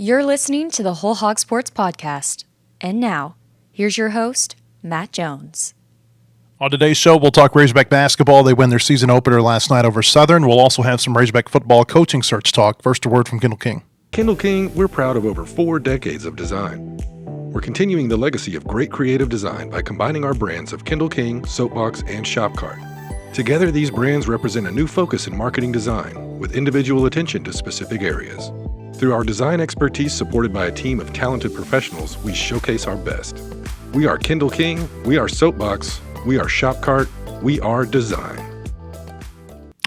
You're listening to the Whole Hog Sports Podcast. And now, here's your host, Matt Jones. On today's show, we'll talk Razorback basketball. They win their season opener last night over Southern. We'll also have some Razorback football coaching search talk. First, a word from Kendall King. Kendall King, we're proud of over 4 decades of design. We're continuing the legacy of great creative design by combining our brands of Kendall King, Soapbox, and Shopcart. Together, these brands represent a new focus in marketing design with individual attention to specific areas. Through our design expertise supported by a team of talented professionals, we showcase our best. We are Kendall King, we are Soapbox, we are Shopcart, we are design.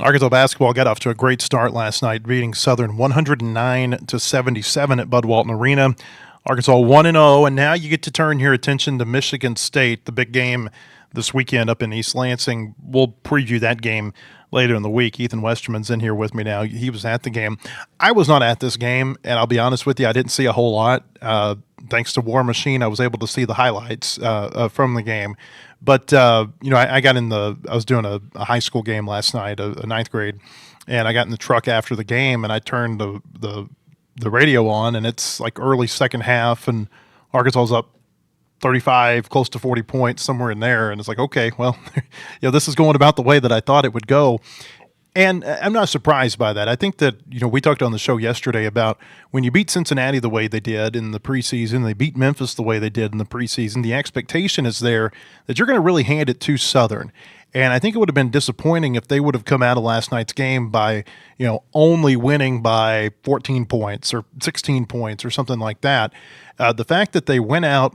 Arkansas basketball got off to a great start last night, beating Southern 109-77 at Bud Walton Arena. Arkansas 1-0, and now you get to turn your attention to Michigan State, the big game this weekend up in East Lansing. We'll preview that game later in the week. Ethan Westerman's in here with me now. He was at the game. I was not at this game, and I'll be honest with you, I didn't see a whole lot. Thanks to War Machine, I was able to see the highlights from the game. But, I was doing a high school game last night, a ninth grade, and I got in the truck after the game, and I turned the radio on, and it's like early second half, and Arkansas's up 35, close to 40 points, somewhere in there. And it's like, okay, well, this is going about the way that I thought it would go. And I'm not surprised by that. I think that, we talked on the show yesterday about when you beat Cincinnati the way they did in the preseason, they beat Memphis the way they did in the preseason, the expectation is there that you're going to really hand it to Southern. And I think it would have been disappointing if they would have come out of last night's game by, only winning by 14 points or 16 points or something like that. The fact that they went out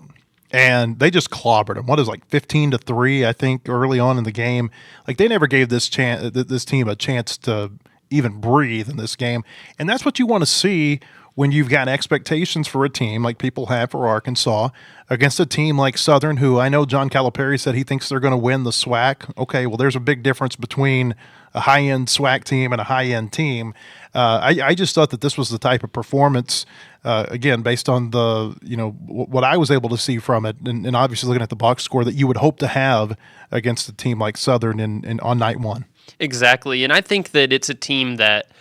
and they just clobbered them. 15-3, I think, early on in the game. Like, they never gave this team a chance to even breathe in this game. And that's what you want to see when you've got expectations for a team like people have for Arkansas against a team like Southern, who I know John Calipari said he thinks they're going to win the SWAC. Okay, well, there's a big difference between a high-end SWAC team and a high-end team. I just thought that this was the type of performance, again, based on the what I was able to see from it, and obviously looking at the box score, that you would hope to have against a team like Southern on night one. Exactly, and I think that it's a team that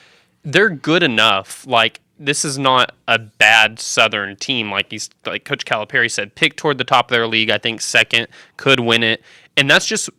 they're good enough. Like, this is not a bad Southern team, like Coach Calipari said. Picked toward the top of their league, I think second, could win it, and that's just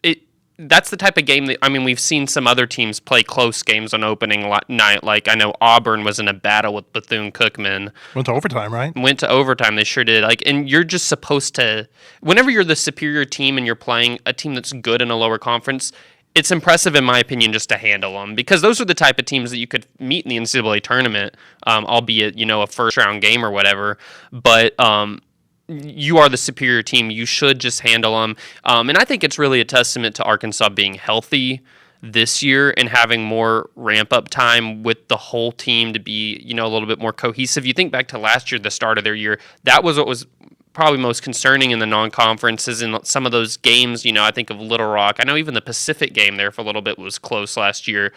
it. That's the type of game that, we've seen some other teams play close games on opening night. Like, I know Auburn was in a battle with Bethune-Cookman. Went to overtime, right? Went to overtime, they sure did. And you're just supposed to, whenever you're the superior team and you're playing a team that's good in a lower conference, it's impressive, in my opinion, just to handle them, because those are the type of teams that you could meet in the NCAA tournament, albeit, a first-round game or whatever. But you are the superior team. You should just handle them. And I think it's really a testament to Arkansas being healthy this year and having more ramp-up time with the whole team to be, a little bit more cohesive. You think back to last year, the start of their year, that was what was probably most concerning in the non-conferences in some of those games. I think of Little Rock. I know even the Pacific game there for a little bit was close last year.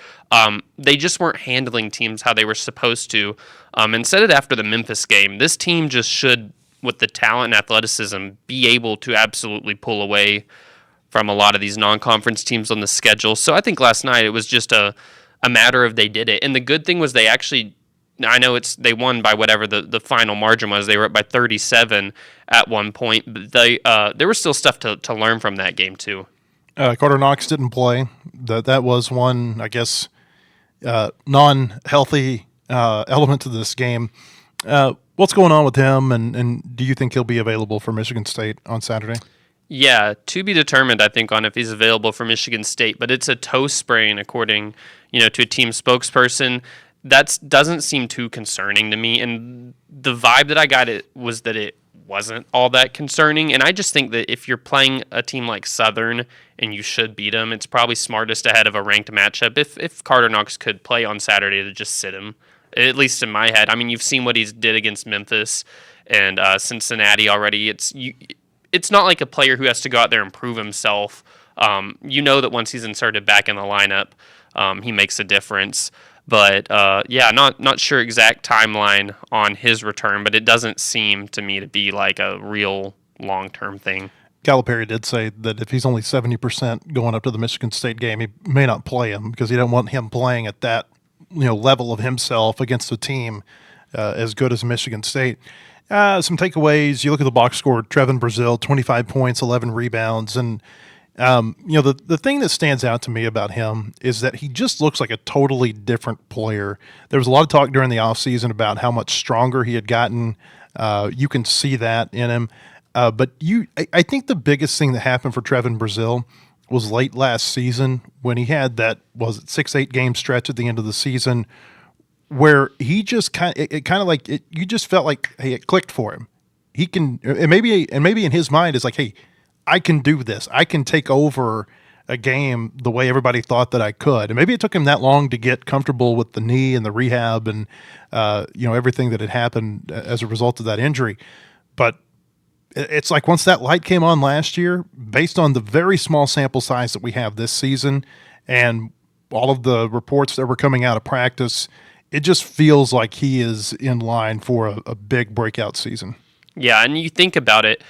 They just weren't handling teams how they were supposed to. And said it after the Memphis game. This team just should, with the talent and athleticism, be able to absolutely pull away from a lot of these non-conference teams on the schedule. So I think last night it was just a matter of they did it. And the good thing was they actually, I know they won by whatever the final margin was. They were up by 37 at one point, but there was still stuff to learn from that game too. Carter Knox didn't play. That was one, I guess, non-healthy element to this game. What's going on with him, and do you think he'll be available for Michigan State on Saturday? Yeah, to be determined, I think, on if he's available for Michigan State, but it's a toe sprain, according to a team spokesperson. That doesn't seem too concerning to me, and the vibe that I got was that it wasn't all that concerning, and I just think that if you're playing a team like Southern and you should beat them, it's probably smartest ahead of a ranked matchup if Carter Knox could play on Saturday to just sit him, at least in my head. You've seen what he's did against Memphis and Cincinnati already. It's not like a player who has to go out there and prove himself. That once he's inserted back in the lineup, he makes a difference. But, not sure exact timeline on his return, but it doesn't seem to me to be like a real long-term thing. Calipari did say that if he's only 70% going up to the Michigan State game, he may not play him because he don't want him playing at that level of himself against a team as good as Michigan State. Some takeaways. You look at the box score, Trevin Brazil, 25 points, 11 rebounds. And, the thing that stands out to me about him is that he just looks like a totally different player. There was a lot of talk during the offseason about how much stronger he had gotten. You can see that in him. But I think the biggest thing that happened for Trevin Brazil was late last season when he had that, 6-8 game stretch at the end of the season where he just you just felt like, hey, it clicked for him. He can, and maybe in his mind is like, hey, I can do this. I can take over a game the way everybody thought that I could. And maybe it took him that long to get comfortable with the knee and the rehab and, everything that had happened as a result of that injury. But it's like once that light came on last year, based on the very small sample size that we have this season and all of the reports that were coming out of practice, it just feels like he is in line for a big breakout season. Yeah, and you think about it,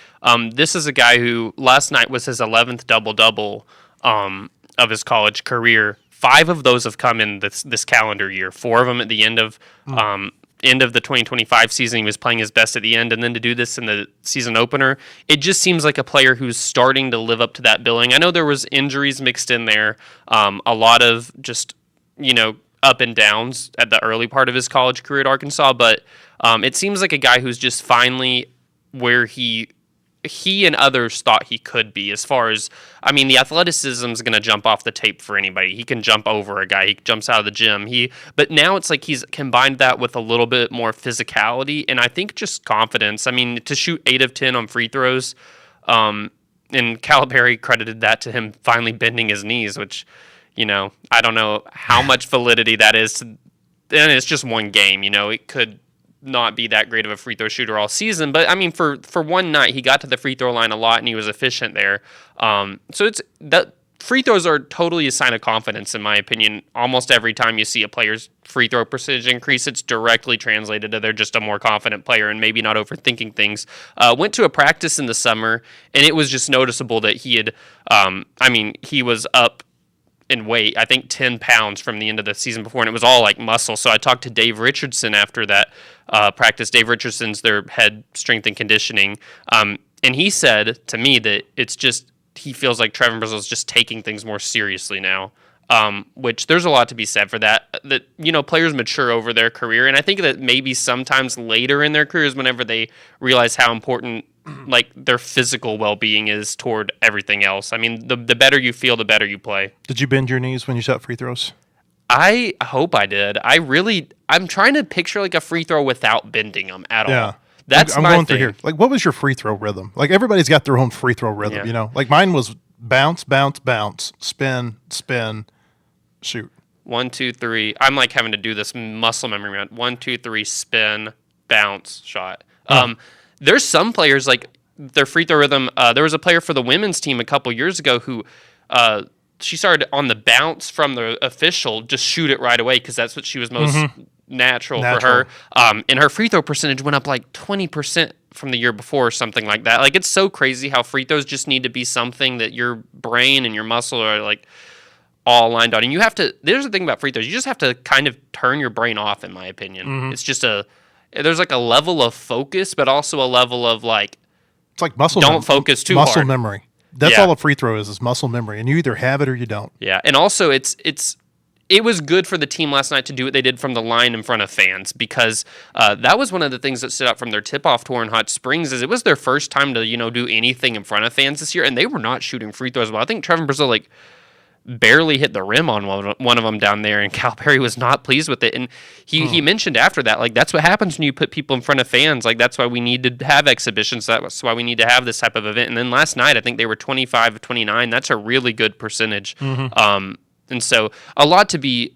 this is a guy who last night was his 11th double-double of his college career. 5 of those have come in this calendar year. 4 of them at the end of the 2025 season. He was playing his best at the end, and then to do this in the season opener, it just seems like a player who's starting to live up to that billing. I know there was injuries mixed in there, a lot of just, up and downs at the early part of his college career at Arkansas, but it seems like a guy who's just finally where he and others thought he could be as far as, the athleticism is going to jump off the tape for anybody. He can jump over a guy. He jumps out of the gym. But now it's like he's combined that with a little bit more physicality and I think just confidence. To shoot 8 of 10 on free throws, and Calipari credited that to him finally bending his knees, which, I don't know how much validity that is. And it's just one game, it could not be that great of a free throw shooter all season, but for one night he got to the free throw line a lot and he was efficient there. So it's that free throws are totally a sign of confidence in my opinion. Almost every time you see a player's free throw percentage increase, it's directly translated to they're just a more confident player and maybe not overthinking things. Went to a practice in the summer and it was just noticeable that he had, he was up in weight, I think 10 pounds from the end of the season before, and it was all like muscle. So I talked to Dave Richardson after that practice. Dave Richardson's their head strength and conditioning. And he said to me that it's just, he feels like Trevin Brazil is just taking things more seriously now, which there's a lot to be said for that, players mature over their career. And I think that maybe sometimes later in their careers, whenever they realize how important like their physical well-being is toward everything else. The better you feel, the better you play. Did you bend your knees when you shot free throws? I hope I did. I'm trying to picture like a free throw without bending them at all. That's I'm my going thing. through here. Like, what was your free throw rhythm? Like, everybody's got their own free throw rhythm, Like, mine was bounce, bounce, bounce, spin, spin, shoot. 1, 2, 3. I'm like having to do this muscle memory round. 1, 2, 3, spin, bounce, shot. There's some players like their free throw rhythm. There was a player for the women's team a couple years ago who she started on the bounce from the official, just shoot it right away because that's what she was most natural for her. And her free throw percentage went up like 20% from the year before or something like that. Like, it's so crazy how free throws just need to be something that your brain and your muscle are like all lined on. And you have to, there's the thing about free throws, you just have to kind of turn your brain off, in my opinion. It's just there's like a level of focus, but also a level of like, it's like muscle. Don't focus too muscle hard. Memory. That's all a free throw is muscle memory, and you either have it or you don't. Yeah, and also it was good for the team last night to do what they did from the line in front of fans because that was one of the things that stood out from their tip-off tour in Hot Springs is it was their first time to do anything in front of fans this year, and they were not shooting free throws well. I think Trevin Brazil barely hit the rim on one of them down there, and Calipari was not pleased with it. And he mentioned after that, like, that's what happens when you put people in front of fans. Like, that's why we need to have exhibitions. That's why we need to have this type of event. And then last night, I think they were 25 of 29. That's a really good percentage. And so a lot to be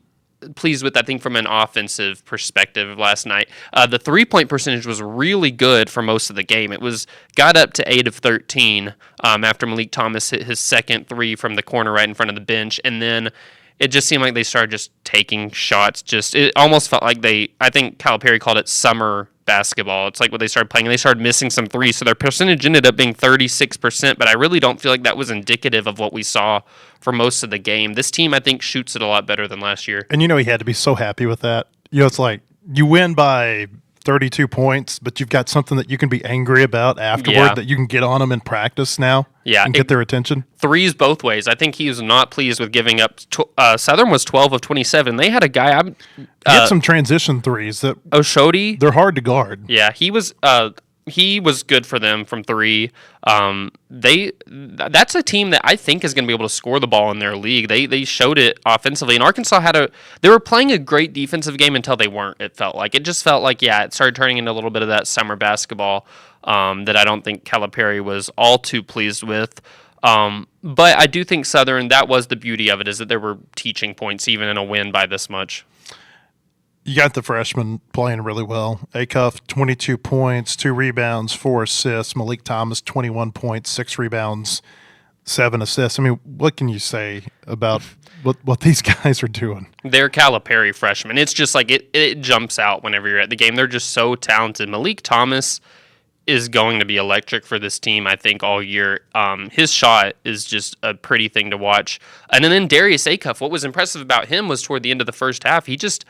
pleased with, I think, from an offensive perspective last night. The three-point percentage was really good for most of the game. It got up to 8 of 13 after Malik Thomas hit his second 3 from the corner right in front of the bench. And then it just seemed like they started just taking shots. It almost felt like I think Calipari called it summer basketball. It's like when they started playing and they started missing some threes. So their percentage ended up being 36%, but I really don't feel like that was indicative of what we saw for most of the game. This team, I think, shoots it a lot better than last year. And he had to be so happy with that. It's like you win by 32 points, but you've got something that you can be angry about afterward Yeah. that you can get on them in practice now and get their attention. Threes both ways. I think he was not pleased with giving up. Southern was 12 of 27. They had a guy, He had some transition threes that Oshodi. they're hard to guard. Yeah, he was good for them from three. That's a team that I think is going to be able to score the ball in their league. They showed it offensively, and Arkansas they were playing a great defensive game until they weren't. It just felt like it started turning into a little bit of that summer basketball that I don't think Calipari was all too pleased with. But I do think Southern, that was the beauty of it, is that there were teaching points even in a win by this much. You got the freshman playing really well. Acuff, 22 points, 2 rebounds, 4 assists. Malik Thomas, 21 points, 6 rebounds, 7 assists. I mean, what can you say about what these guys are doing? They're Calipari freshmen. It's just like it jumps out whenever you're at the game. They're just so talented. Malik Thomas is going to be electric for this team, I think, all year. His shot is just a pretty thing to watch. And then Darius Acuff, what was impressive about him was toward the end of the first half, he just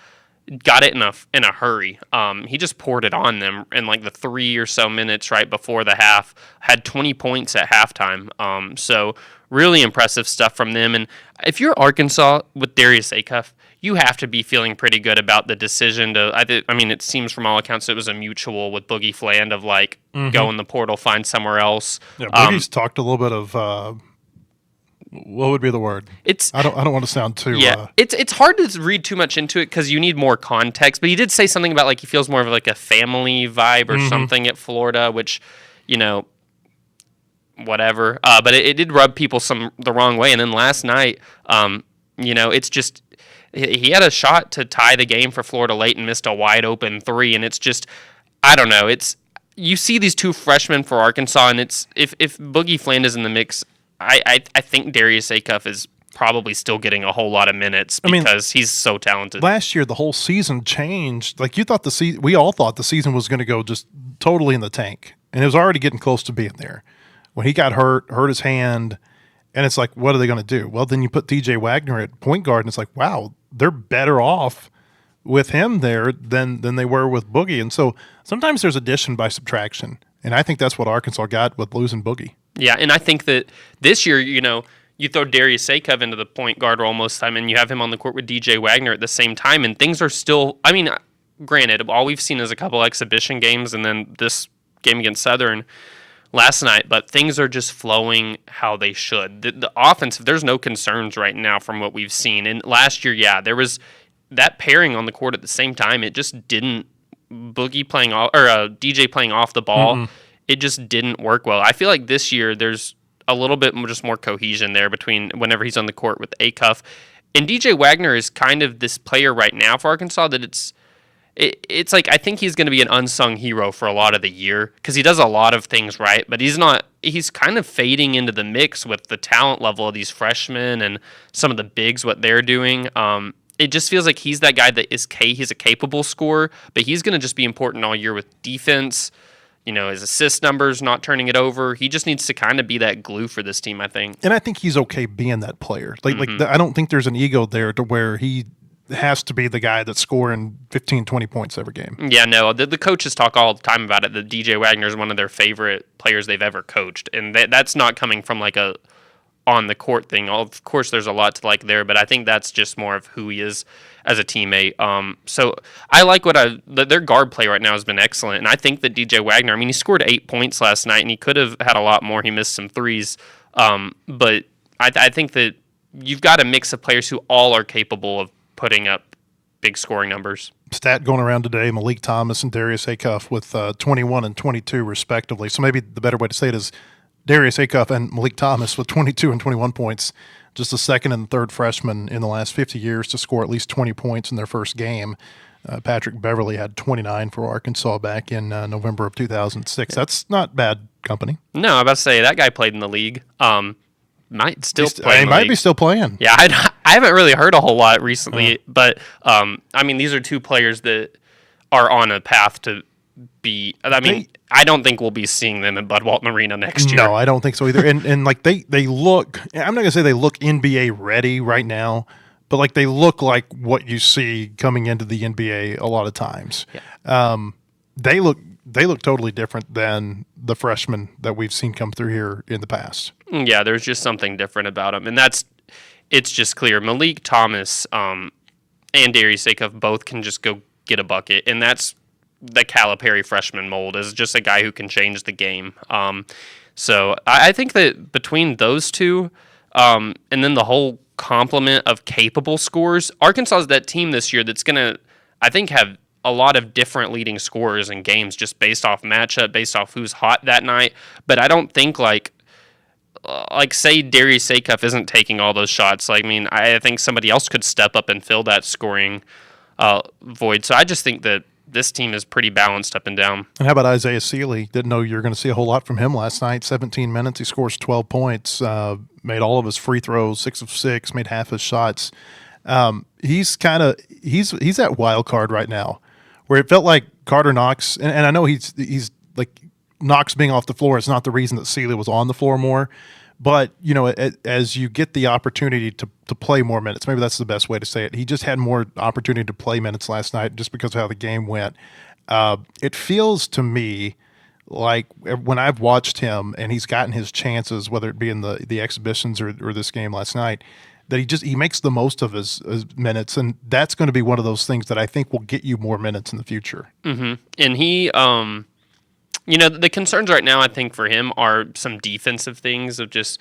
got it in a hurry. He just poured it on them in like the 3 or so minutes right before the half. Had 20 points at halftime. So really impressive stuff from them. And if you're Arkansas with Darius Acuff, you have to be feeling pretty good about the decision to. I mean, it seems from all accounts it was a mutual with Boogie Fland of like go in the portal, find somewhere else. Yeah, Boogie's talked a little bit of. What would be the word? I don't want to sound too. Yeah, it's hard to read too much into it because you need more context. But he did say something about like he feels more of like a family vibe or something at Florida, which, whatever. But it did rub people the wrong way. And then last night, it's just he had a shot to tie the game for Florida late and missed a wide open 3. And it's just, I don't know. You see these two freshmen for Arkansas, and it's if Boogie Fland is in the mix. I think Darius Acuff is probably still getting a whole lot of minutes because he's so talented. Last year, the whole season changed. Like we all thought the season was going to go just totally in the tank, and it was already getting close to being there. When he got hurt his hand, and it's like, what are they going to do? Well, then you put DJ Wagner at point guard, and it's like, wow, they're better off with him there than they were with Boogie. And so sometimes there's addition by subtraction, and I think that's what Arkansas got with losing Boogie. Yeah, and I think that this year, you throw Darius Acuff into the point guard role most of the time, and you have him on the court with DJ Wagner at the same time, and things are still, granted, all we've seen is a couple exhibition games and then this game against Southern last night, but things are just flowing how they should. The offense, there's no concerns right now from what we've seen. And last year, there was that pairing on the court at the same time. It just didn't, Boogie playing off, or DJ playing off the ball. Mm-hmm. It just didn't work well. I feel like this year there's a little bit more cohesion there between whenever he's on the court with Acuff. And DJ Wagner is kind of this player right now for Arkansas that it's like I think he's going to be an unsung hero for a lot of the year because he does a lot of things right, but he's kind of fading into the mix with the talent level of these freshmen and some of the bigs, what they're doing. It just feels like he's that guy that he's a capable scorer, but he's going to just be important all year with defense. His assist numbers, not turning it over. He just needs to kind of be that glue for this team, I think. And I think he's okay being that player. I don't think there's an ego there to where he has to be the guy that's scoring 15, 20 points every game. Yeah, no. The coaches talk all the time about it. That DJ Wagner is one of their favorite players they've ever coached. And that's not coming from like a on-the-court thing. Of course, there's a lot to like there, but I think that's just more of who he is as a teammate. So I like their guard play right now has been excellent, and I think that DJ Wagner, he scored 8 points last night, and he could have had a lot more. He missed some threes, but I think that you've got a mix of players who all are capable of putting up big scoring numbers. Stat going around today, Malik Thomas and Darius Acuff with 21 and 22 respectively. So maybe the better way to say it is Darius Acuff and Malik Thomas with 22 and 21 points, just the second and third freshmen in the last 50 years to score at least 20 points in their first game. Patrick Beverly had 29 for Arkansas back in November of 2006. That's not bad company. No, I was about to say, that guy played in the league. Might still play. He might be still playing. Yeah, I haven't really heard a whole lot recently, but these are two players that are on a path to be. I don't think we'll be seeing them at Bud Walton Arena next year. No, I don't think so either. and like they look. I'm not gonna say they look NBA ready right now, but like they look like what you see coming into the NBA a lot of times. Yeah. they look totally different than the freshmen that we've seen come through here in the past. Yeah, there's just something different about them, and it's just clear. Malik Thomas and Darius Acuff both can just go get a bucket, and that's the Calipari freshman mold, is just a guy who can change the game. So I think that between those two, and then the whole complement of capable scorers, Arkansas is that team this year that's going to, I think, have a lot of different leading scorers in games just based off matchup, based off who's hot that night. But I don't think like say Darius Acuff isn't taking all those shots. Like, I mean, I think somebody else could step up and fill that scoring void. So I just think that this team is pretty balanced up and down. And how about Isaiah Sealy? Didn't know you were going to see a whole lot from him last night. 17 minutes, he scores 12 points, made all of his free throws, 6 of 6, made half his shots. He's that wild card right now, where it felt like Carter Knox, and I know he's like Knox being off the floor is not the reason that Sealy was on the floor more. But, you know, as you get the opportunity to play more minutes, maybe that's the best way to say it. He just had more opportunity to play minutes last night just because of how the game went. It feels to me like when I've watched him and he's gotten his chances, whether it be in the exhibitions or this game last night, that he makes the most of his minutes. And that's going to be one of those things that I think will get you more minutes in the future. Mm-hmm. And he you know, the concerns right now, I think, for him are some defensive things of just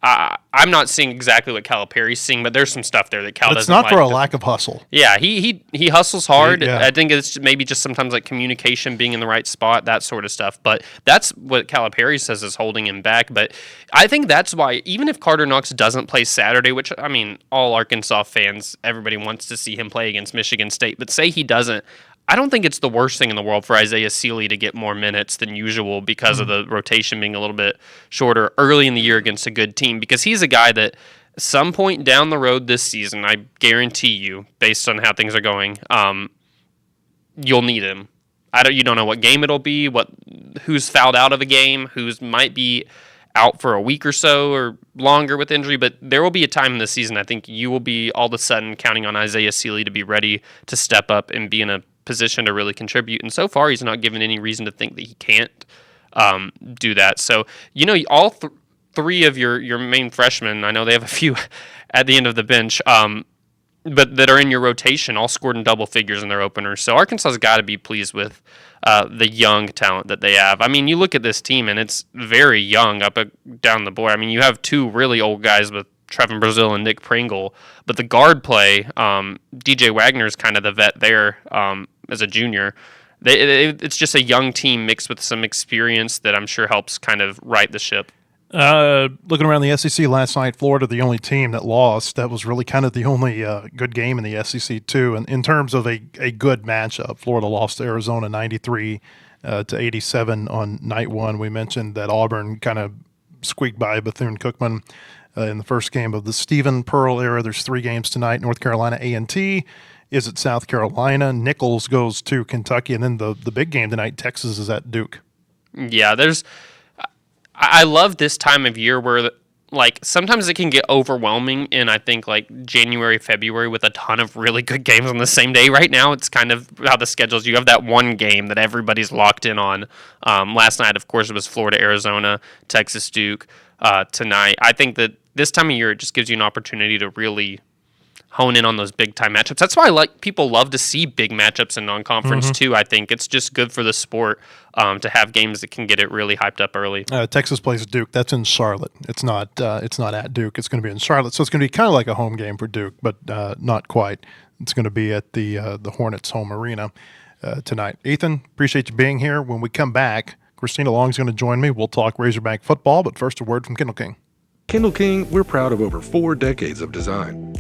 I'm not seeing exactly what Calipari's seeing, but there's some stuff there that Cal doesn't like. It's not for a lack of hustle. Yeah, he hustles hard. Yeah. I think it's maybe just sometimes like communication, being in the right spot, that sort of stuff. But that's what Calipari says is holding him back. But I think that's why, even if Carter Knox doesn't play Saturday, which, I mean, all Arkansas fans, everybody wants to see him play against Michigan State, but say he doesn't, I don't think it's the worst thing in the world for Isaiah Sealy to get more minutes than usual because of the rotation being a little bit shorter early in the year against a good team, because he's a guy that some point down the road this season, I guarantee you, based on how things are going, you'll need him. You don't know what game it'll be, who's fouled out of a game, who's might be out for a week or so or longer with injury, but there will be a time in the season I think you will be all of a sudden counting on Isaiah Sealy to be ready to step up and be in a position to really contribute, and so far he's not given any reason to think that he can't do that. So, you know, all three of your main freshmen, I know they have a few at the end of the bench, but that are in your rotation, all scored in double figures in their openers. So Arkansas's got to be pleased with the young talent that they have. I mean, you look at this team and it's very young up down the board. I mean, you have two really old guys with Trevin Brazil and Nick Pringle, but the guard play, DJ Wagner's kind of the vet there as a junior. It's just a young team mixed with some experience that I'm sure helps kind of right the ship. Looking around the SEC last night, Florida, the only team that lost. That was really kind of the only good game in the SEC too. And in terms of a good matchup, Florida lost to Arizona 93 to 87 on night one. We mentioned that Auburn kind of squeaked by Bethune-Cookman in the first game of the Stephen Pearl era. There's 3 games tonight. North Carolina A&T is at South Carolina. Nichols goes to Kentucky. And then the big game tonight, Texas is at Duke. Yeah, I love this time of year where, like, sometimes it can get overwhelming in, I think, like, January, February with a ton of really good games on the same day. Right now, it's kind of how the schedules. You have that one game that everybody's locked in on. Last night, of course, it was Florida, Arizona, Texas, Duke. Tonight, I think that this time of year, it just gives you an opportunity to really hone in on those big-time matchups. That's why people love to see big matchups in non-conference, too. I think it's just good for the sport to have games that can get it really hyped up early. Texas plays Duke. That's in Charlotte. It's not at Duke. It's going to be in Charlotte. So it's going to be kind of like a home game for Duke, but not quite. It's going to be at the Hornets' home arena tonight. Ethan, appreciate you being here. When we come back, Christina Long is going to join me. We'll talk Razorback football, but first a word from Kindle King. Kindle King, we're proud of over 4 decades of design.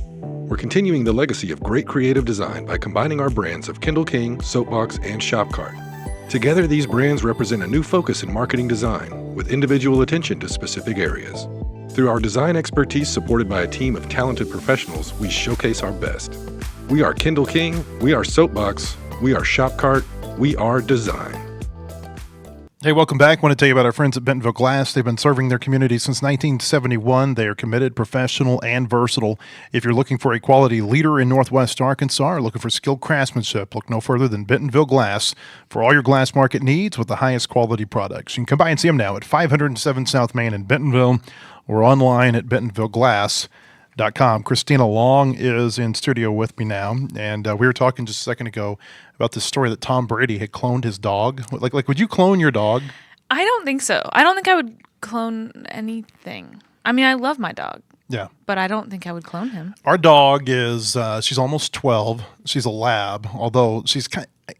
We're continuing the legacy of great creative design by combining our brands of Kindle King, Soapbox, and Shopcart. Together, these brands represent a new focus in marketing design, with individual attention to specific areas. Through our design expertise supported by a team of talented professionals, we showcase our best. We are Kindle King, we are Soapbox, we are Shopcart, we are design. Hey, welcome back. I want to tell you about our friends at Bentonville Glass. They've been serving their community since 1971. They are committed, professional, and versatile. If you're looking for a quality leader in Northwest Arkansas or looking for skilled craftsmanship, look no further than Bentonville Glass for all your glass market needs with the highest quality products. You can come by and see them now at 507 South Main in Bentonville or online at bentonvilleglass.com. Christina Long is in studio with me now, and we were talking just a second ago about this story that Tom Brady had cloned his dog. Like, would you clone your dog? I don't think so. I don't think I would clone anything. I mean, I love my dog. Yeah. But I don't think I would clone him. Our dog is, she's almost 12. She's a lab, although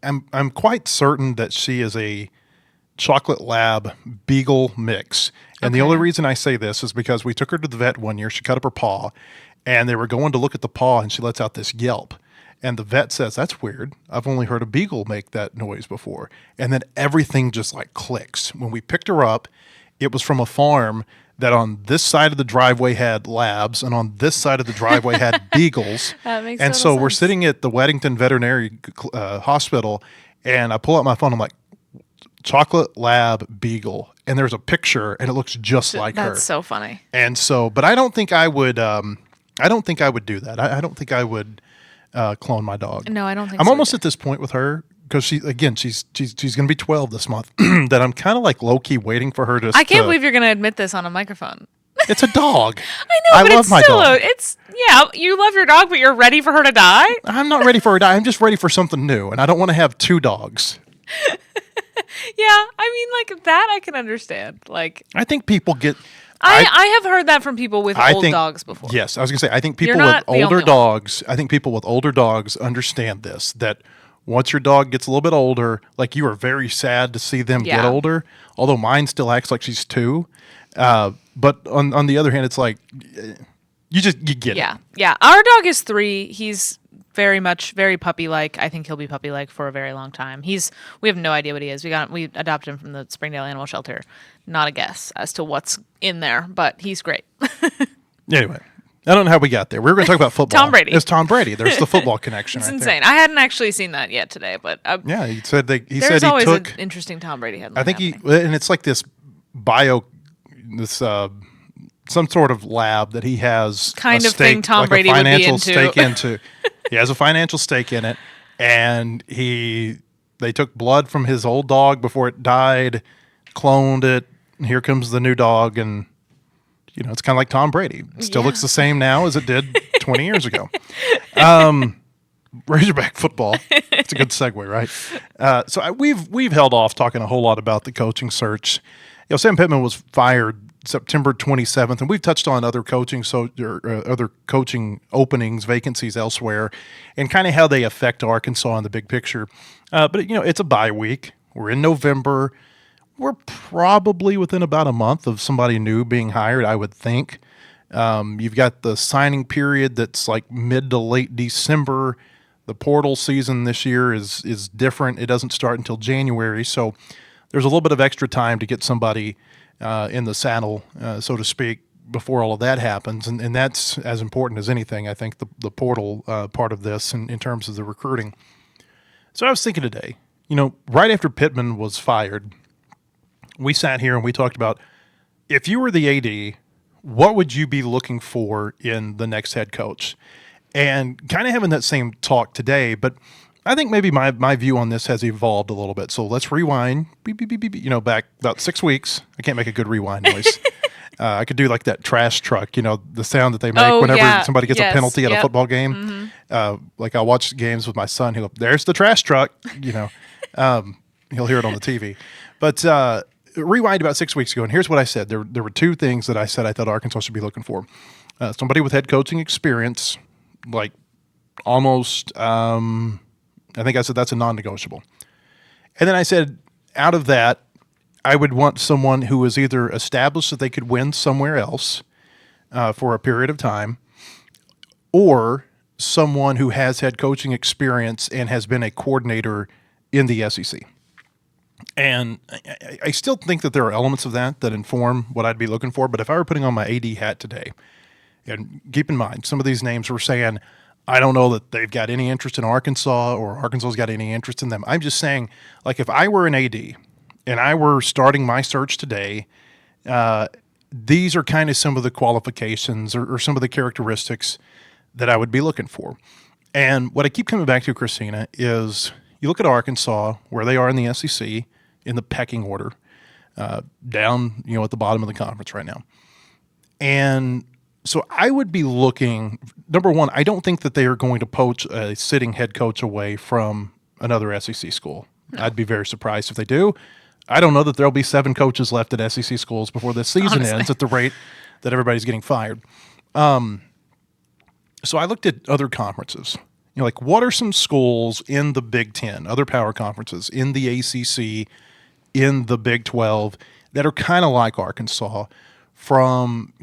I'm quite certain that she is a chocolate lab beagle mix. And the only reason I say this is because we took her to the vet one year. She cut up her paw, and they were going to look at the paw, and she lets out this yelp. And the vet says, that's weird. I've only heard a beagle make that noise before. And then everything just like clicks. When we picked her up, it was from a farm that on this side of the driveway had labs and on this side of the driveway had beagles. That makes and total so we're sense. sitting at the Weddington Veterinary Hospital, and I pull out my phone. I'm like, chocolate lab beagle. And there's a picture, and it looks just like her. That's so funny. And so, but I don't think I would. I don't think I would do that. I don't think I would clone my dog. No, I don't think I'm so almost either. at this point with her because she's going to be 12 this month. That I'm kind of like low key waiting for her to. I can't believe you're going to admit this on a microphone. It's a dog. I know, but love it's my still dog. you love your dog, but you're ready for her to die? I'm not ready for her to die. I'm just ready for something new, and I don't want to have two dogs. Yeah, I mean, like, that I can understand. Like, I think people get. I have heard that from people with old dogs before. Yes, I was going to say, I think people You're with not the older only one. dogs, I think people with older dogs understand this, that once your dog gets a little bit older, like you are very sad to see them get Yeah. older, although mine still acts like she's 2. But on the other hand, it's like, you get it. Yeah. Our dog is 3. He's very puppy-like. I think he'll be puppy-like for a very long time. We have no idea what he is. We adopted him from the Springdale Animal Shelter. Not a guess as to what's in there, but he's great. Anyway, I don't know how we got there. We were going to talk about football. Tom Brady. It's Tom Brady. There's the football connection It's right insane. I hadn't actually seen that yet today, but there. Yeah, he said he there's said he always took. an interesting Tom Brady headline. I think happening. and it's like this some sort of lab that he has Kind a of thing stake, Tom like Brady a would be financial into. stake into. He has a financial stake in it, and they took blood from his old dog before it died, cloned it. And here comes the new dog, and it's kind of like Tom Brady. It still looks the same now as it did 20 years ago. Razorback football. It's a good segue, right? So we've held off talking a whole lot about the coaching search. Sam Pittman was fired September 27th, and we've touched on other coaching other coaching openings, vacancies elsewhere, and kind of how they affect Arkansas in the big picture. But it's a bye week. We're in November. We're probably within about a month of somebody new being hired, I would think. You've got the signing period that's like mid to late December. The portal season this year is different. It doesn't start until January, so there's a little bit of extra time to get somebody in the saddle, so to speak, before all of that happens. And that's as important as anything, I think, the portal part of this in terms of the recruiting. So I was thinking today, right after Pittman was fired, we sat here and we talked about, if you were the AD, what would you be looking for in the next head coach? And kind of having that same talk today, but I think maybe my view on this has evolved a little bit. So let's rewind, beep, beep, beep, beep, back about 6 weeks. I can't make a good rewind noise. I could do like that trash truck, the sound that they make whenever somebody gets a penalty at a football game. Like I'll watch games with my son. He'll go, there's the trash truck, He'll hear it on the TV. But rewind about 6 weeks ago, and here's what I said. There were 2 things that I said I thought Arkansas should be looking for. Somebody with head coaching experience, like almost, I think I said that's a non-negotiable. And then I said, out of that, I would want someone who is either established that they could win somewhere else for a period of time, or someone who has had coaching experience and has been a coordinator in the SEC. And I still think that there are elements of that inform what I'd be looking for. But if I were putting on my AD hat today, and keep in mind, some of these names were saying, I don't know that they've got any interest in Arkansas or Arkansas's got any interest in them. I'm just saying, like, if I were an AD and I were starting my search today, these are kind of some of the qualifications or some of the characteristics that I would be looking for. And what I keep coming back to, Christina, is you look at Arkansas, where they are in the SEC in the pecking order, down, at the bottom of the conference right now. And so I would be looking, number one, I don't think that they are going to poach a sitting head coach away from another SEC school. No. I'd be very surprised if they do. I don't know that there'll be 7 coaches left at SEC schools before this season ends at the rate that everybody's getting fired. So I looked at other conferences. Like what are some schools in the Big Ten, other power conferences, in the ACC, in the Big 12 that are kind of like Arkansas from,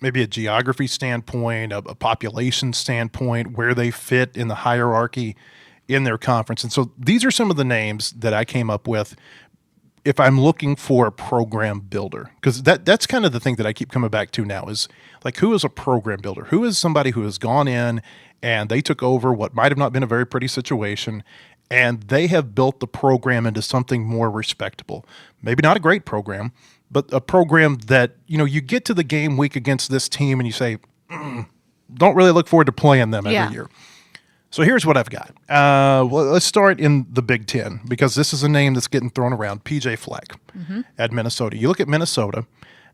maybe a geography standpoint, a population standpoint, where they fit in the hierarchy in their conference. And so these are some of the names that I came up with if I'm looking for a program builder, because that's kind of the thing that I keep coming back to now is like, who is a program builder? Who is somebody who has gone in and they took over what might have not been a very pretty situation, and they have built the program into something more respectable. Maybe not a great program, but a program that, you get to the game week against this team and you say, don't really look forward to playing them every year. So here's what I've got. Well, let's start in the Big Ten, because this is a name that's getting thrown around, PJ Fleck at Minnesota. You look at Minnesota,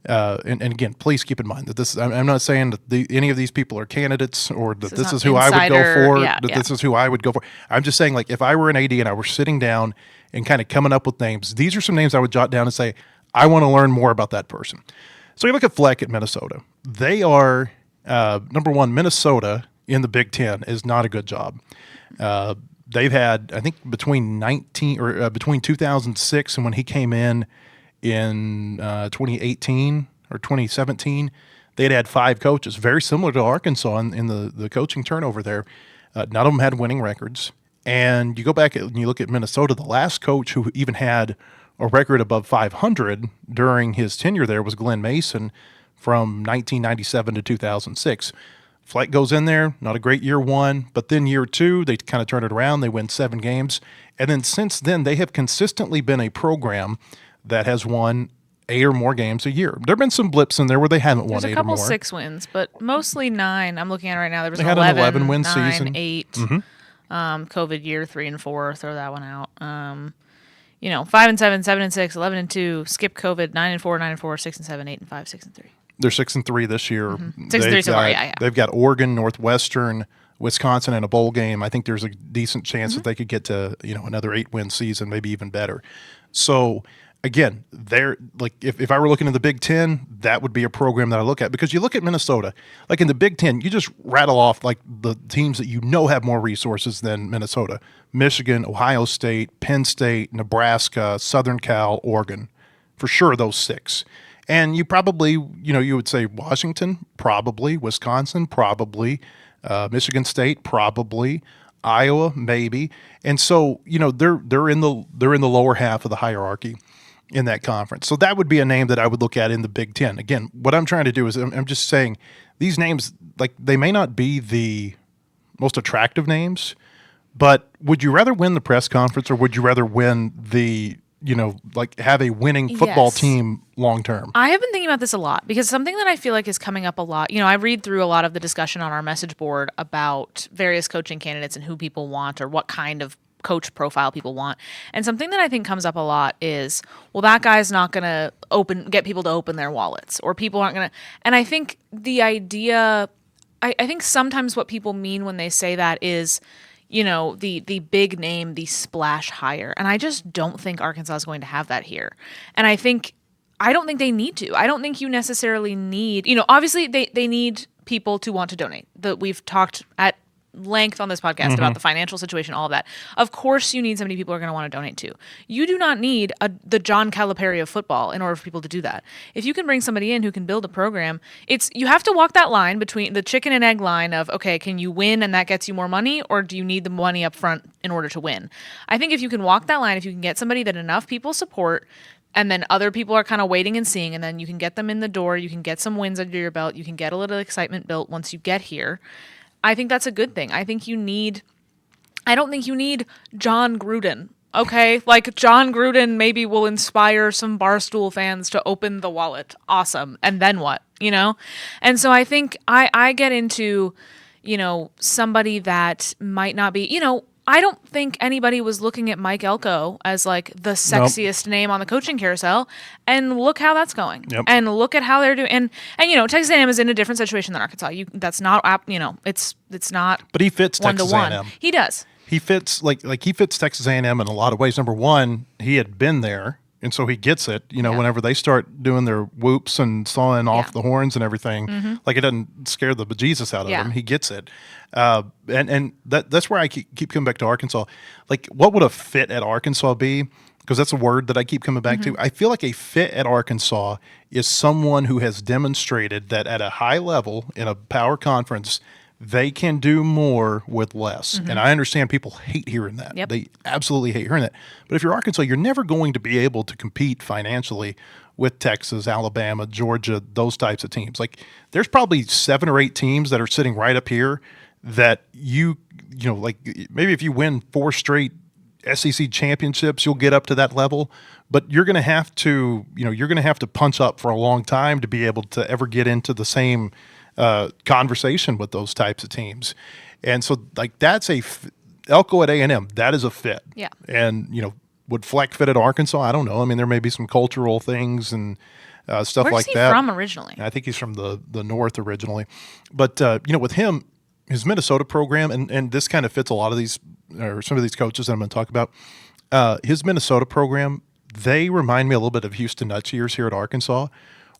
and again, please keep in mind that this. I'm not saying that any of these people are candidates or that this is who I would go for, this is who I would go for. I'm just saying, like, if I were an AD and I were sitting down and kind of coming up with names, these are some names I would jot down and say, I want to learn more about that person. So you look at Fleck at Minnesota. They are, number one, Minnesota in the Big Ten is not a good job. They've had, I think, between 2006 and when he came in 2018 or 2017, they'd had 5 coaches, very similar to Arkansas in the coaching turnover there. None of them had winning records. And you go back and you look at Minnesota, the last coach who even had a record above 500 during his tenure there was Glenn Mason from 1997 to 2006. Fleck goes in there, not a great year 1, but then year 2, they kind of turn it around. They win 7 games. And then since then, they have consistently been a program that has won 8 or more games a year. There have been some blips in there where they haven't won 8 or more. There's a couple 6 wins, but mostly 9. I'm looking at it right now. There was they had an 11 win 9, season. 8. COVID year 3 and 4. Throw that one out. 5 and 7, 7 and 6, 11 and 2. Skip COVID. 9 and 4, 9 and 4, 6 and 7, 8 and 5, 6 and 3. They're 6-3 this year. 6-3 so far, yeah. They've got Oregon, Northwestern, Wisconsin in a bowl game. I think there's a decent chance that they could get to another 8-win season, maybe even better. So again, they're like if I were looking at the Big Ten, that would be a program that I look at, because you look at Minnesota, like in the Big Ten, you just rattle off like the teams that have more resources than Minnesota: Michigan, Ohio State, Penn State, Nebraska, Southern Cal, Oregon, for sure those 6. And you probably, you would say Washington, probably, Wisconsin, probably, Michigan State, probably, Iowa, maybe. And so, they're in the lower half of the hierarchy in that conference. So that would be a name that I would look at in the Big Ten. Again, what I'm trying to do is I'm just saying these names, like, they may not be the most attractive names, but would you rather win the press conference or would you rather win the have a winning football team long term? I have been thinking about this a lot, because something that I feel like is coming up a lot, I read through a lot of the discussion on our message board about various coaching candidates and who people want or what kind of coach profile people want. And something that I think comes up a lot is, well, that guy's not going to get people to open their wallets, or people aren't going to. And I think the idea, I think sometimes what people mean when they say that is, the big name, the splash hire. And I just don't think Arkansas is going to have that here. And I don't think they need to. I don't think you necessarily need, obviously they need people to want to donate. We've talked at length on this podcast about the financial situation, all of that. Of course you need somebody people are going to want to donate to. You do not need the John Calipari of football in order for people to do that. If you can bring somebody in who can build a program, you have to walk that line between the chicken and egg line of, okay, can you win and that gets you more money, or do you need the money up front in order to win? I think if you can walk that line, if you can get somebody that enough people support, and then other people are kind of waiting and seeing, and then you can get them in the door, you can get some wins under your belt, you can get a little excitement built once you get here, I think that's a good thing. I don't think you need John Gruden Okay, like John Gruden maybe will inspire some Barstool fans to open the wallet. Awesome. And then what? And so I think I get into, somebody that might not be, I don't think anybody was looking at Mike Elko as like the sexiest name on the coaching carousel, and look how that's going. Yep. And look at how they're doing. And Texas A&M is in a different situation than Arkansas. That's not it's not. But he fits Texas 1-to-1. A&M. He does. He fits like he fits Texas A&M in a lot of ways. Number one, he had been there, and so he gets it. Whenever they start doing their whoops and sawing off the horns and everything, like it doesn't scare the bejesus out of him. He gets it, and that's where I keep coming back to Arkansas. Like, what would a fit at Arkansas be? Because that's a word that I keep coming back to. I feel like a fit at Arkansas is someone who has demonstrated that at a high level in a power conference, they can do more with less. And I understand people hate hearing that. Yep. They absolutely hate hearing that. But if you're Arkansas, you're never going to be able to compete financially with Texas, Alabama, Georgia, those types of teams. Like, there's probably 7 or 8 teams that are sitting right up here that like maybe if you win 4 straight SEC championships, you'll get up to that level. But you're going to have to, punch up for a long time to be able to ever get into the same conversation with those types of teams. And so like that's Elko at A&M, that is a fit. Yeah. And, would Fleck fit at Arkansas? I don't know. I mean, there may be some cultural things and stuff Where's like he that. from originally? I think he's from the north originally. But, with him, his Minnesota program, and this kind of fits a lot of these, or some of these coaches that I'm going to talk about, his Minnesota program, they remind me a little bit of Houston Nutt's years here at Arkansas,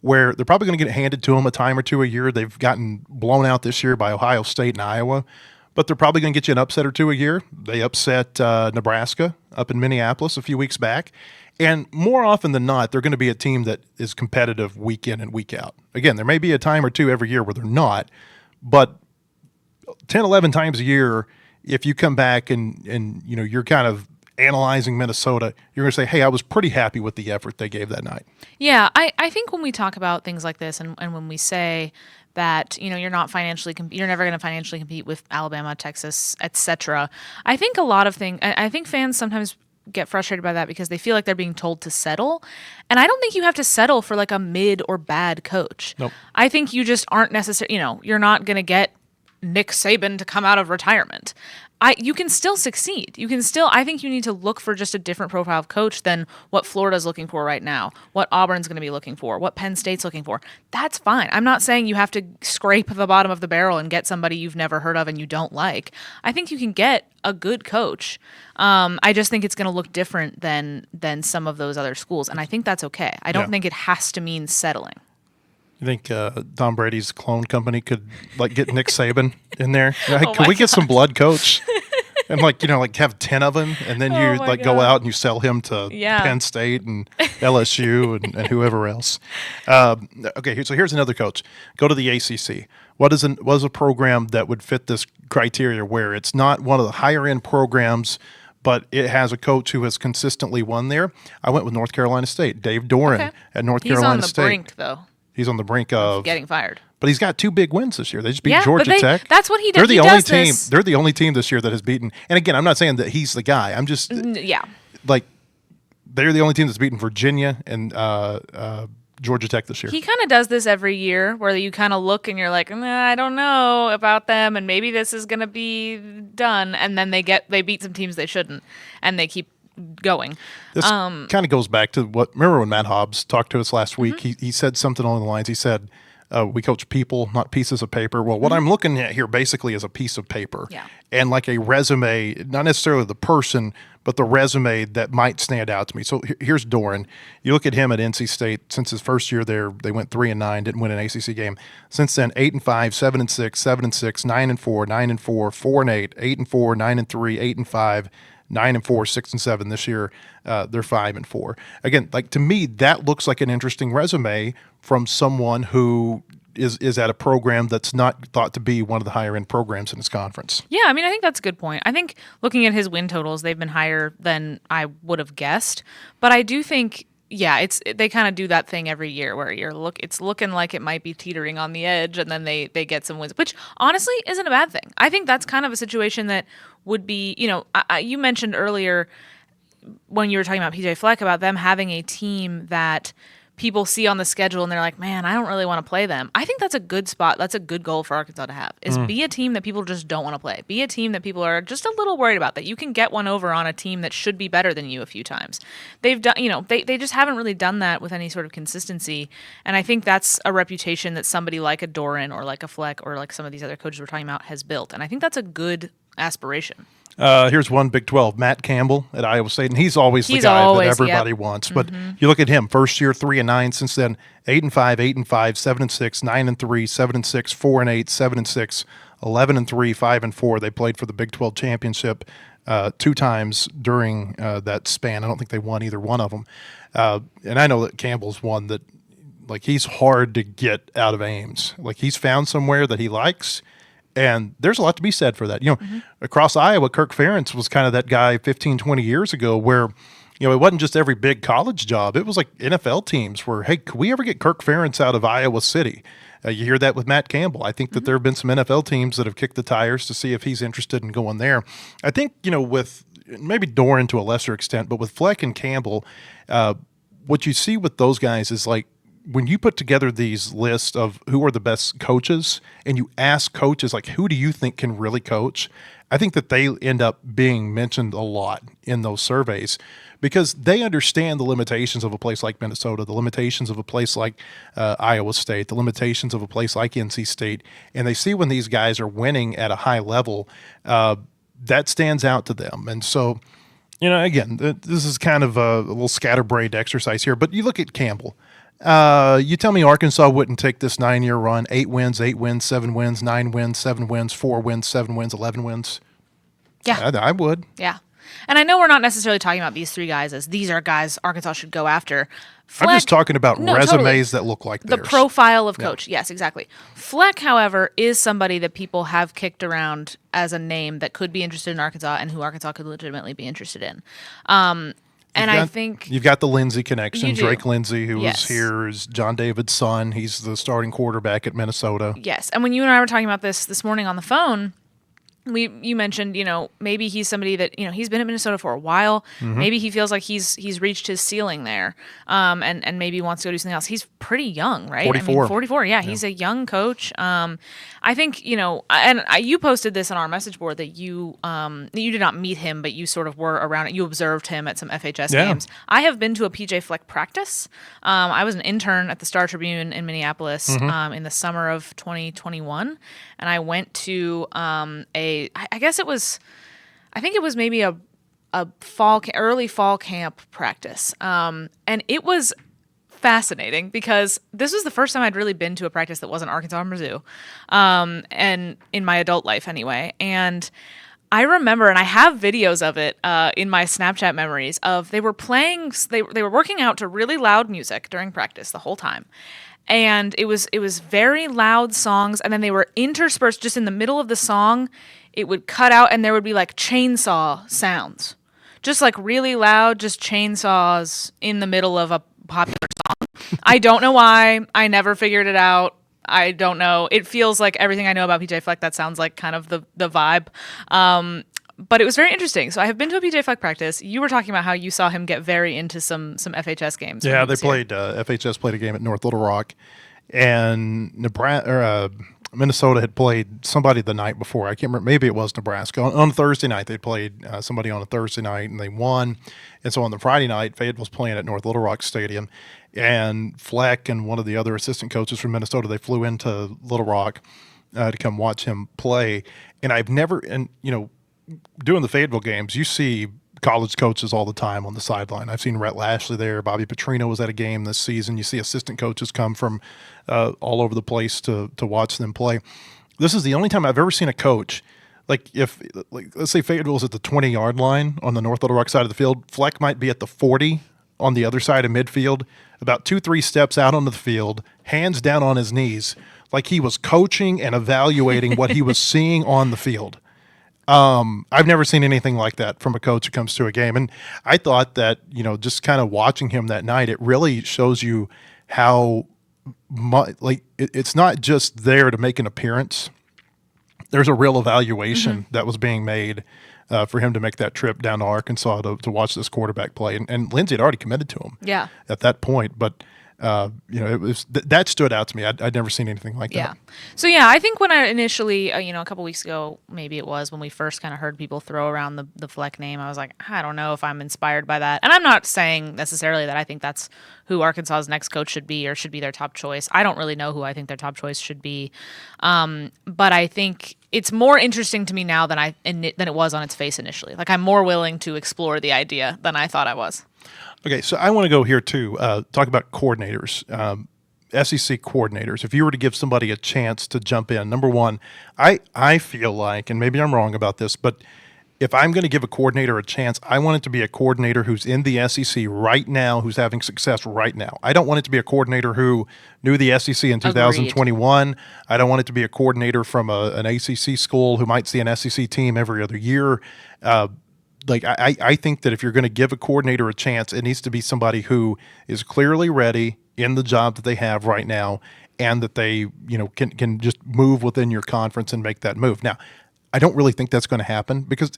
where they're probably going to get handed to them a time or two a year. They've gotten blown out this year by Ohio State and Iowa, but they're probably going to get you an upset or two a year. They upset Nebraska up in Minneapolis a few weeks back. And more often than not, they're going to be a team that is competitive week in and week out. Again, there may be a time or two every year where they're not, but 10, 11 times a year, if you come back and you're kind of analyzing Minnesota, you're going to say, hey, I was pretty happy with the effort they gave that night. Yeah, I think when we talk about things like this and when we say that, you're not you're never going to financially compete with Alabama, Texas, etc. I think a lot of things, I think fans sometimes get frustrated by that because they feel like they're being told to settle. And I don't think you have to settle for like a mid or bad coach. Nope. I think you just aren't necessarily, you're not going to get Nick Saban to come out of retirement. You can still succeed. I think you need to look for just a different profile of coach than what Florida's looking for right now, what Auburn's going to be looking for, what Penn State's looking for. That's fine. I'm not saying you have to scrape the bottom of the barrel and get somebody you've never heard of and you don't like. I think you can get a good coach. I just think it's going to look different than some of those other schools, and I think that's okay. I don't think it has to mean settling. You think Tom Brady's clone company could get Nick Saban in there? Can we get some blood coach and have 10 of them, and then you go out and you sell him to Penn State and LSU and whoever else? Okay, so here's another coach. Go to the ACC. What is a program that would fit this criteria where it's not one of the higher end programs, but it has a coach who has consistently won there? I went with North Carolina State. Dave Doran at North Carolina State. He's on the brink, though. He's on the brink of getting fired. But he's got 2 big wins this year. They just beat Georgia Tech. That's what he does. They're the only team this year that has beaten. And again, I'm not saying that he's the guy. I'm just they're the only team that's beaten Virginia and Georgia Tech this year. He kind of does this every year, where you kind of look and you're like, I don't know about them, and maybe this is going to be done. And then they beat some teams they shouldn't, and they keep going. This kind of goes back to remember when Matt Hobbs talked to us last week? He said something along the lines. He said, we coach people, not pieces of paper. Well, what I'm looking at here basically is a piece of paper. Yeah. And like a resume, not necessarily the person, but the resume that might stand out to me. So here's Doran. You look at him at NC State. Since his first year there, they went 3-9, didn't win an ACC game. Since then, 8-5, 7-6, 7-6, 9-4, 9-4, 4-8, 8-4, 9-3, 8-5. 9-4, 6-7 this year. They're 5-4. Again, to me, that looks like an interesting resume from someone who is at a program that's not thought to be one of the higher end programs in his conference. Yeah, I think that's a good point. I think looking at his win totals, they've been higher than I would have guessed. But I do think, they kind of do that thing every year where it's looking like it might be teetering on the edge, and then they get some wins, which honestly isn't a bad thing. I think that's kind of a situation that would be, you mentioned earlier, when you were talking about PJ Fleck, about them having a team that people see on the schedule and they're like, man, I don't really want to play them. I think that's a good spot. That's a good goal for Arkansas to have, is be a team that people just don't want to play. Be a team that people are just a little worried about, that you can get one over on a team that should be better than you a few times. They've done, they just haven't really done that with any sort of consistency. And I think that's a reputation that somebody like a Doran or like a Fleck or like some of these other coaches we're talking about has built. And I think that's a good aspiration. Here's one Big 12, Matt Campbell at Iowa State, and he's always the guy that everybody wants. But you look at him, first year 3-9, since then 8-5, 8-5, 7-6, 9-3, 7-6, 4-8, 7-6, 11-3, 5-4. They played for the Big 12 championship 2 times during that span. I don't think they won either one of them. And I know that Campbell's one that, like, he's hard to get out of Ames. Like, he's found somewhere that he likes. And there's a lot to be said for that. Across Iowa, Kirk Ferentz was kind of that guy 15, 20 years ago where, it wasn't just every big college job. It was like NFL teams where, hey, could we ever get Kirk Ferentz out of Iowa City? You hear that with Matt Campbell. I think that there have been some NFL teams that have kicked the tires to see if he's interested in going there. I think, with maybe Doran to a lesser extent, but with Fleck and Campbell, what you see with those guys is like, when you put together these lists of who are the best coaches and you ask coaches, like, who do you think can really coach? I think that they end up being mentioned a lot in those surveys because they understand the limitations of a place like Minnesota, the limitations of a place like Iowa State, the limitations of a place like NC State. And they see when these guys are winning at a high level, that stands out to them. And so, again, this is kind of a little scatterbrained exercise here, but you look at Campbell. You tell me Arkansas wouldn't take this 9-year run, 8 wins, 7 wins, 9 wins, 7 wins, 4 wins, 7 wins, 11 wins. Yeah. I would. Yeah. And I know we're not necessarily talking about these 3 guys as these are guys Arkansas should go after. Fleck, I'm just talking about resumes that look like the theirs. profile of coach. Yeah. Yes, exactly. Fleck, however, is somebody that people have kicked around as a name that could be interested in Arkansas and who Arkansas could legitimately be interested in. I think you've got the Lindsey connection. Drake Lindsey, who yes. was here, is John David's son. He's the starting quarterback at Minnesota. Yes. And when you and I were talking about this morning on the phone, you mentioned, maybe he's somebody that, he's been at Minnesota for a while. Mm-hmm. Maybe he feels like he's reached his ceiling there, and maybe wants to go do something else. He's pretty young, right? 44. 44. Yeah, he's a young coach. I think, you posted this on our message board that you did not meet him, but you sort of were around it. You observed him at some FHS games. I have been to a PJ Fleck practice. I was an intern at the Star Tribune in Minneapolis in the summer of 2021, and I went to I think it was maybe a early fall camp practice. And it was fascinating because this was the first time I'd really been to a practice that wasn't Arkansas and Mizzou, and in my adult life anyway. And I remember, and I have videos of it in my Snapchat memories of they were working out to really loud music during practice the whole time. And it was very loud songs, and then they were interspersed just in the middle of the song. It would cut out, and there would be like chainsaw sounds, just like really loud, just chainsaws in the middle of a popular song. I don't know why. I never figured it out. I don't know. It feels like everything I know about PJ Fleck, that sounds like kind of the vibe. But it was very interesting. So I have been to a PJ Fleck practice. You were talking about how you saw him get very into some FHS games. Yeah, they played FHS played a game at North Little Rock, and Minnesota had played somebody the night before. I can't remember. Maybe it was Nebraska. On Thursday night, they played somebody on a Thursday night, and they won. And so on the Friday night, Fayetteville was playing at North Little Rock Stadium, and Fleck and one of the other assistant coaches from Minnesota, they flew into Little Rock to come watch him play. And I've never, doing the Fayetteville games, you see college coaches all the time on the sideline. I've seen Rhett Lashley there. Bobby Petrino was at a game this season. You see assistant coaches come from all over the place to watch them play. This is the only time I've ever seen a coach, let's say Fayetteville's at the 20-yard line on the North Little Rock side of the field. Fleck might be at the 40 on the other side of midfield, about 2-3 steps out onto the field, hands down on his knees, like he was coaching and evaluating what he was seeing on the field. I've never seen anything like that from a coach who comes to a game. And I thought that, just kind of watching him that night, it really shows you how much, it's not just there to make an appearance. There's a real evaluation that was being made for him to make that trip down to Arkansas to watch this quarterback play. And Lindsey had already committed to him at that point. But, it was that stood out to me. I'd never seen anything like that. So, I think when I initially, a couple weeks ago, maybe it was, when we first kind of heard people throw around the Fleck name, I was like, I don't know if I'm inspired by that. And I'm not saying necessarily that I think that's who Arkansas's next coach should be or should be their top choice. I don't really know who I think their top choice should be. But I think it's more interesting to me now than it was on its face initially. Like, I'm more willing to explore the idea than I thought I was. Okay, so I want to go here too, talk about coordinators, SEC coordinators. If you were to give somebody a chance to jump in, number one, I feel like, and maybe I'm wrong about this, but if I'm going to give a coordinator a chance, I want it to be a coordinator who's in the SEC right now, who's having success right now. I don't want it to be a coordinator who knew the SEC in 2021. Agreed. I don't want it to be a coordinator from an ACC school who might see an SEC team every other year. I think that if you're going to give a coordinator a chance, it needs to be somebody who is clearly ready in the job that they have right now, and that they can just move within your conference and make that move. Now, I don't really think that's going to happen, because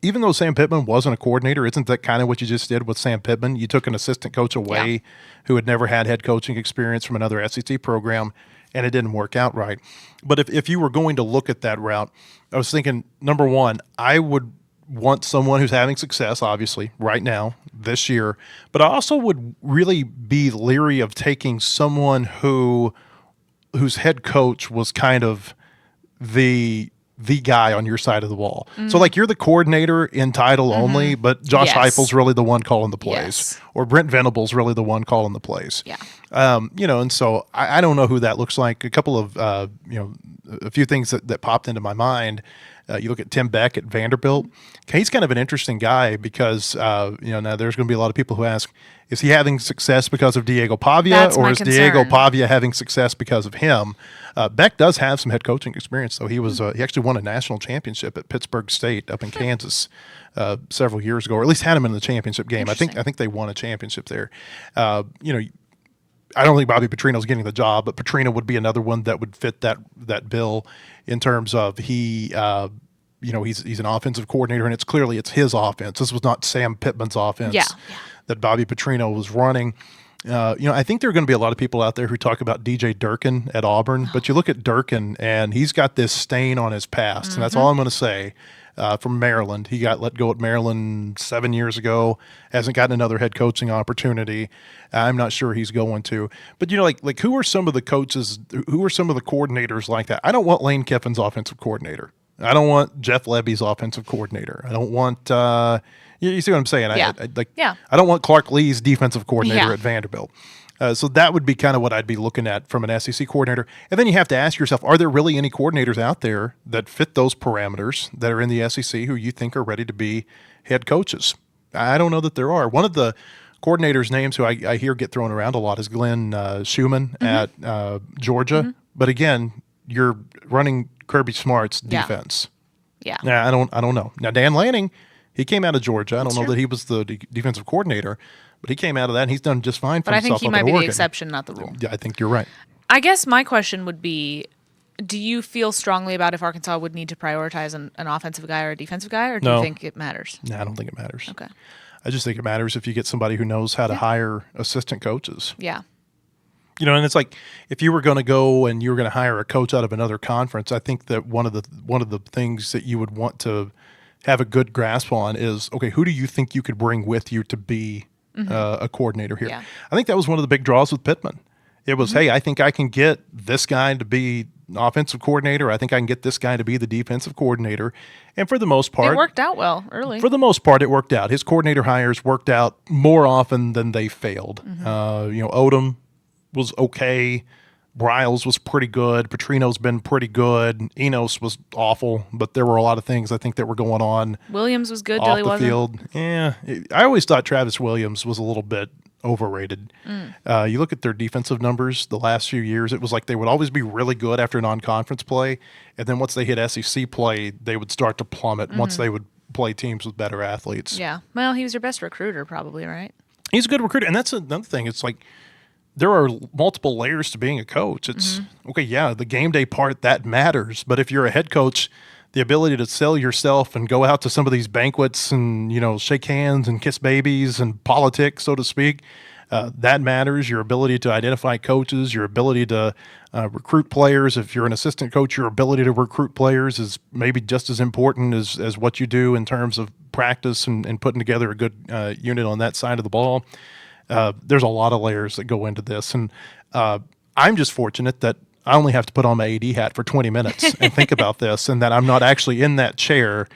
even though Sam Pittman wasn't a coordinator, isn't that kind of what you just did with Sam Pittman? You took an assistant coach away who had never had head coaching experience from another SEC program, and it didn't work out right. But if you were going to look at that route, I was thinking, number one, I would want someone who's having success, obviously, right now, this year. But I also would really be leery of taking someone whose head coach was kind of the guy on your side of the wall. So, like, you're the coordinator in title only, but Josh Heupel's really the one calling the plays, or Brent Venable's really the one calling the plays. And so I don't know who that looks like. A couple of a few things that popped into my mind. You look at Tim Beck at Vanderbilt. He's kind of an interesting guy because, now there's going to be a lot of people who ask, is he having success because of Diego Pavia, or is Diego Pavia having success because of him? Beck does have some head coaching experience, though. He was he actually won a national championship at Pittsburgh State up in Kansas several years ago, or at least had him in the championship game. I think they won a championship there. I don't think Bobby Petrino's getting the job, but Petrino would be another one that would fit that bill in terms of he's an offensive coordinator, and it's his offense. This was not Sam Pittman's offense that Bobby Petrino was running. I think there are going to be a lot of people out there who talk about DJ Durkin at Auburn, but you look at Durkin, and he's got this stain on his past, and that's all I'm going to say. From Maryland. He got let go at Maryland 7 years ago, hasn't gotten another head coaching opportunity. I'm not sure he's going to. But, like who are some of the coaches, who are some of the coordinators like that? I don't want Lane Kiffin's offensive coordinator. I don't want Jeff Lebby's offensive coordinator. I don't want, you see what I'm saying? I don't want Clark Lee's defensive coordinator at Vanderbilt. So that would be kind of what I'd be looking at from an SEC coordinator. And then you have to ask yourself, are there really any coordinators out there that fit those parameters that are in the SEC who you think are ready to be head coaches? I don't know that there are. One of the coordinators' names who I hear get thrown around a lot is Glenn Schumann at Georgia. But again, you're running Kirby Smart's defense. I don't know. Now, Dan Lanning, he came out of Georgia. I don't know that he was the defensive coordinator, but he came out of that, and he's done just fine for himself. But I think he might be Oregon. the exception, not the rule. Yeah, I think you're right. I guess my question would be, do you feel strongly about if Arkansas would need to prioritize an offensive guy or a defensive guy, or do you think it matters? No, I don't think it matters. Okay. I just think it matters if you get somebody who knows how to hire assistant coaches. Yeah. And it's like, if you were going to go and you were going to hire a coach out of another conference, I think that one of the things that you would want to have a good grasp on is, okay, who do you think you could bring with you to be a coordinator here? I think that was one of the big draws with Pittman. It was, hey, I think I can get this guy to be offensive coordinator. I think I can get this guy to be the defensive coordinator. And for the most part, it worked out well early. For the most part, it worked out. His coordinator hires worked out more often than they failed. Odom was okay. Briles was pretty good. Petrino's been pretty good. Enos was awful, but there were a lot of things I think that were going on. Williams was good. Off Dilly the wasn't. field. Yeah, I always thought Travis Williams was a little bit overrated. You look at their defensive numbers the last few years, it was like they would always be really good after non-conference play, and then once they hit SEC play, they would start to plummet once they would play teams with better athletes. Yeah. Well, he was your best recruiter probably, right? He's a good recruiter, and that's another thing. It's like there are multiple layers to being a coach. It's okay, yeah, the game day part, that matters, but if you're a head coach, the ability to sell yourself and go out to some of these banquets and, shake hands and kiss babies and politics, so to speak. That matters. Your ability to identify coaches, your ability to recruit players. If you're an assistant coach, your ability to recruit players is maybe just as important as what you do in terms of practice and putting together a good unit on that side of the ball. There's a lot of layers that go into this. And I'm just fortunate that I only have to put on my AD hat for 20 minutes and think about this, and that I'm not actually in that chair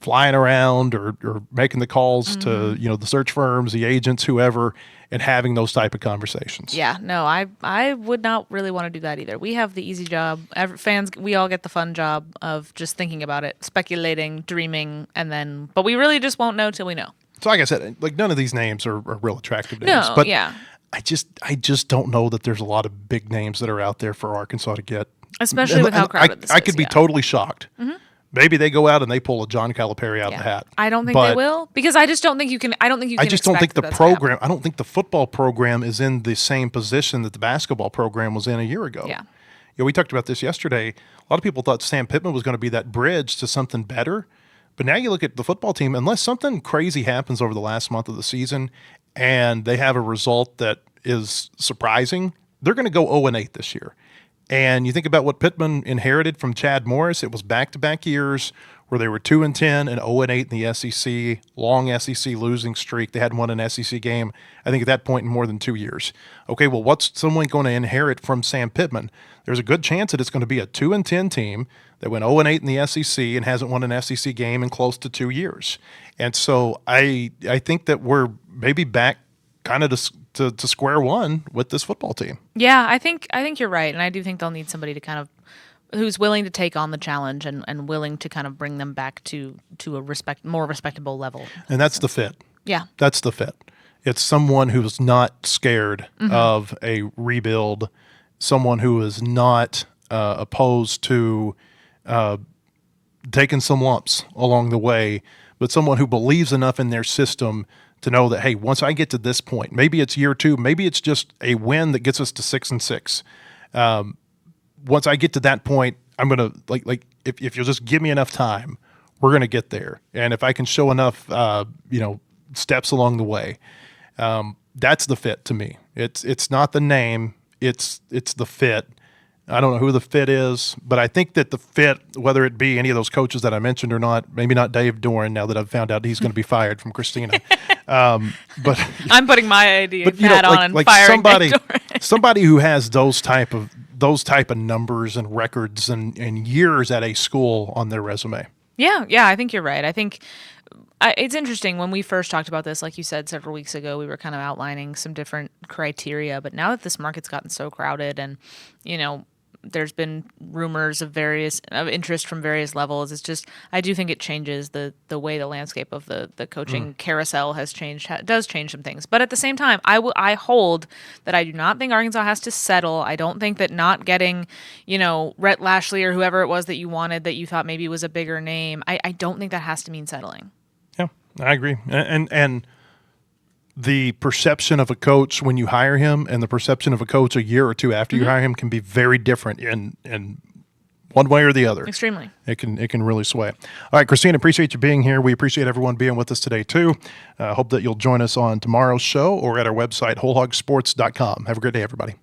flying around or making the calls to, the search firms, the agents, whoever, and having those type of conversations. Yeah, no, I would not really want to do that either. We have the easy job. Fans, we all get the fun job of just thinking about it, speculating, dreaming, but we really just won't know till we know. So like I said, none of these names are real attractive names. No, but yeah. I just don't know that there's a lot of big names that are out there for Arkansas to get. Especially with how crowded this is. I could be totally shocked. Mm-hmm. Maybe they go out and they pull a John Calipari out of the hat. I don't think they will, because I just don't think you can. I don't think you can. I just don't think the program. I don't think the football program is in the same position that the basketball program was in a year ago. Yeah. We talked about this yesterday. A lot of people thought Sam Pittman was going to be that bridge to something better, but now you look at the football team. Unless something crazy happens over the last month of the season, and they have a result that is surprising, they're going to go 0-8 this year. And you think about what Pittman inherited from Chad Morris. It was back-to-back years where they were 2-10 and 0-8 in the SEC, long SEC losing streak. They hadn't won an SEC game, I think, at that point in more than 2 years. Okay, well, what's someone going to inherit from Sam Pittman? There's a good chance that it's going to be a 2-10 team that went 0-8 in the SEC and hasn't won an SEC game in close to 2 years. And so I think that we're maybe back kind of to square one with this football team. Yeah, I think you're right, and I do think they'll need somebody to kind of who's willing to take on the challenge and willing to kind of bring them back to a more respectable level. And that's the fit. Yeah, that's the fit. It's someone who's not scared of a rebuild, someone who is not opposed to taking some lumps along the way, but someone who believes enough in their system to know that, hey, once I get to this point, maybe it's year 2, maybe it's just a win that gets us to 6-6. Once I get to that point, I'm gonna if you'll just give me enough time, we're gonna get there. And if I can show enough, steps along the way, that's the fit to me. It's not the name, it's the fit. I don't know who the fit is, but I think that the fit, whether it be any of those coaches that I mentioned or not, maybe not Dave Doran now that I've found out he's going to be fired from Christina. But I'm putting my idea hat on and firing Dave Doran. Somebody who has those type of numbers and records and years at a school on their resume. Yeah, I think you're right. I think it's interesting. When we first talked about this, like you said several weeks ago, we were kind of outlining some different criteria. But now that this market's gotten so crowded and, there's been rumors of interest from various levels. It's just, I do think it changes the way the landscape of the coaching carousel has changed, does change some things. But at the same time, I hold that I do not think Arkansas has to settle. I don't think that not getting, Rhett Lashley or whoever it was that you wanted that you thought maybe was a bigger name, I don't think that has to mean settling. Yeah, I agree. And the perception of a coach when you hire him and the perception of a coach a year or two after you hire him can be very different in one way or the other. Extremely. It can really sway. All right, Christina, appreciate you being here. We appreciate everyone being with us today, too. Hope that you'll join us on tomorrow's show or at our website, wholehogsports.com. Have a great day, everybody.